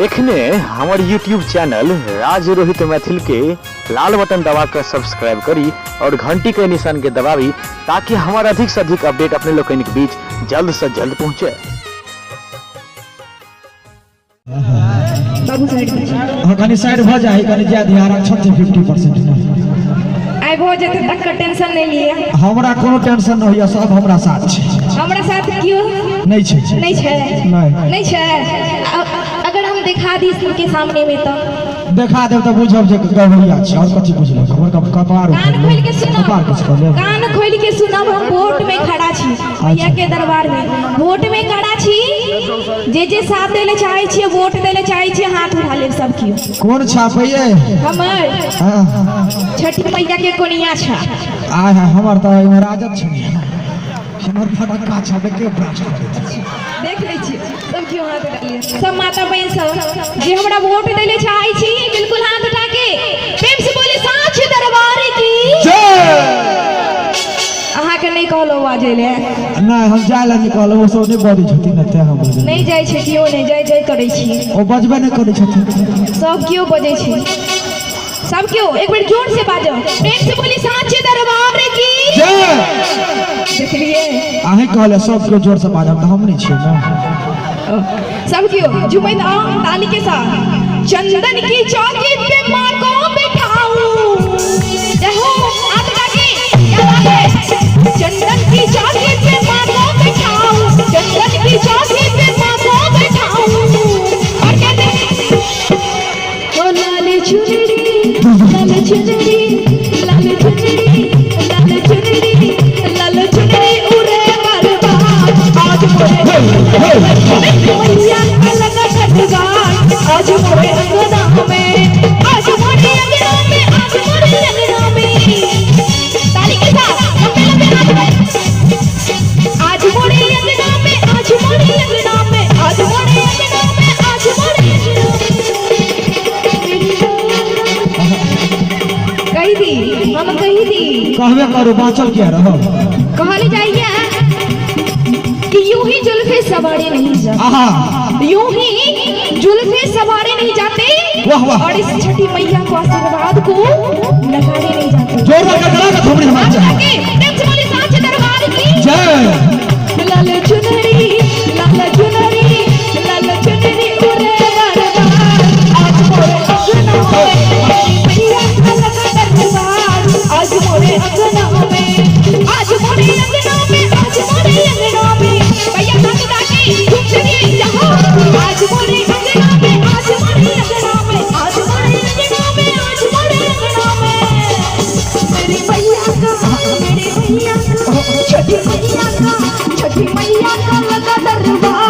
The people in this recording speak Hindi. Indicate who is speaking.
Speaker 1: एखने हमार यूट्यूब चैनल राज रोहित मैथिल के लाल बटन दबा कर सब्सक्राइब करी और घंटी के निशान के दबावी ताकि हमारा अधिक से अधिक अपडेट अपने लोग के बीच जल्द से जल्द पहुंचे।
Speaker 2: कनी साइड भ जाए कनी ज्यादा आरक्षण 50%
Speaker 3: आई हो जते तक का टेंशन नहीं लिए
Speaker 2: हमरा कोनो टेंशन नहीं है, सब हमरा साथ छै।
Speaker 3: हमरा साथ क्यों
Speaker 2: नहीं छै?
Speaker 3: नहीं छै, नहीं छै। अगर हम दिखा दी के सामने में तो
Speaker 2: देखा देब तो बुझब जे गवैया छै और कथि बुझलो। हमर कपार
Speaker 3: कान खोल के सुनो,
Speaker 2: कपार किछ कर ले,
Speaker 3: कान खोल के सुनब। हम वोट में खड़ा छी, भैया के दरबार में वोट में खड़ा छी। जे साथ देले चाहे छी, वोट देले चाहे छी, हाथ उठा ले सब की।
Speaker 2: कौन छापैये?
Speaker 3: हमर छठी मैया के कोनिया छा।
Speaker 2: आय हमर त राजत छै, हमर फटक्का छापे के ब्रास्ट करे।
Speaker 3: देख ले छी सब क्यों हाथ उठा लिए। सब माता बहन सब जे हमरा वोट देले चाहे छी, बिल्कुल हाथ उठा के प्रेम से बोले साच दरबार की जय। अहा के नहीं कहलो बाजे ले
Speaker 2: नहीं, हम जाले निकलो ओ सब नहीं बड़ी छथिन न, ते हम
Speaker 3: नहीं जाय छै। कियो नहीं जाय जाय करे छी,
Speaker 2: ओ बजबे नहीं करे छथिन।
Speaker 3: सब क्यों बजे छी, सब क्यों एक बार जोर से बाजो। प्रेम से बोली साच दरबार की जय। देख लिए
Speaker 2: आही कहले सब के जोर से बाजब त हम नहीं छी ना।
Speaker 3: सब क्यों झूमत आओ ताली के साथ। चंदन की चौकी पे माँ को बिठाऊं, देखो हाथ उठा के क्या बात है। चंदन की चौकी पे माँ को बिठाऊं, चंदन की चौकी पे माँ को बिठाऊं। और कहते ओ लाल चुनरी, लाल चुनरी, लाल चुनरी, लाल चुनरी, लाल चुनरी उड़े बरबाद आज मोरे मैया अलग खटगान आज मोरे अंगना में, आज मोरे अंगना में, आज मोरे अंगना में। ताली के साथ लंबे लंबे हाथ। आज मोरे अंगना में, आज मोरे अंगना में, आज मोरे अंगना में, आज मोरे कही दी हम कही दी
Speaker 2: कहबे करू बाचल क्या रहो।
Speaker 3: कहले जाइए कि यूं ही जुल्फे सवारे नहीं जाते,
Speaker 2: आहा
Speaker 3: यूं ही जुल्फे सवारे नहीं जाते,
Speaker 2: वाह वाह।
Speaker 3: और इस छठी मैया को आशीर्वाद को नकारे नहीं जाते।
Speaker 2: जोर लगा गला का थोड़ी हमारे
Speaker 3: प्रेम से बोली साच दरबार की
Speaker 2: जय।
Speaker 3: लाल चुनरी, लाल चुनरी, लाल चुनरी उड़े बरबाद आज मोरे अंगना में, मैया अलग दरबार आज मोरे अंगना में, आज मोरे अंगना में, आज मोरे अंगना में। भैया हाथ उठा के झूम चलिए यहाँ। आज मोरे अंगना में, आज मोरे अंगना में, आज मोरे अंगना में, आज मोरे अंगना में। मेरी भैया का, मेरी भैया का, छठी मैया का, छठी मैया का लगा दरबार